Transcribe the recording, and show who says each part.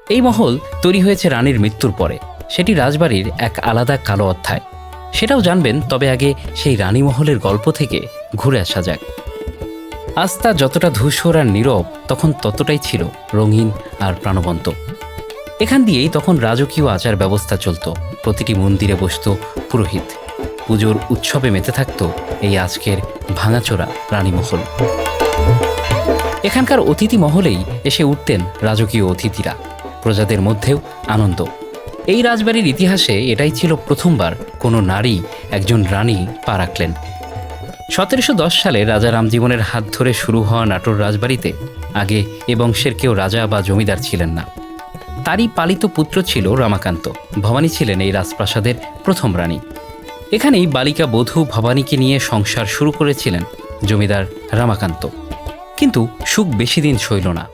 Speaker 1: এই মহল তৈরি হয়েছে রানীর মৃত্যুর পরে। সেটি রাজবাড়ির এক আলাদা কালো অধ্যায়। সেটাও জানবেন, তবে আগে সেই রানী মহলের গল্প থেকে ঘুরে আসা যাক। আজ তা যতটা ধূসর আর নীরব, তখন ততটাই ছিল রঙিন আর প্রাণবন্ত। এখান দিয়েই তখন রাজকীয় আচার ব্যবস্থা চলত। প্রতিটি মন্দিরে বসত পুরোহিত, পুজোর উৎসবে মেতে থাকত এই আজকের ভাঙাচোরা রানীমহল। এখানকার অতিথি মহলেই এসে উঠতেন রাজকীয় অতিথিরা, প্রজাদের মধ্যেও আনন্দ। এই রাজবাড়ির ইতিহাসে এটাই ছিল প্রথমবার কোনো নারী একজন রানী পা রাখলেন। 1710 সালে রাজা রামজীবনের হাত ধরে শুরু হওয়া নাটোর রাজবাড়িতে আগে এ বংশের কেউ রাজা বা জমিদার ছিলেন না। তারই পালিত পুত্র ছিল রমাকান্ত। ভবানী ছিলেন এই রাজপ্রাসাদের প্রথম রানী। এখানেই বালিকা বধূ ভবানীকে নিয়ে সংসার শুরু করেছিলেন জমিদার রমাকান্ত। কিন্তু সুখ বেশি দিন সইল না।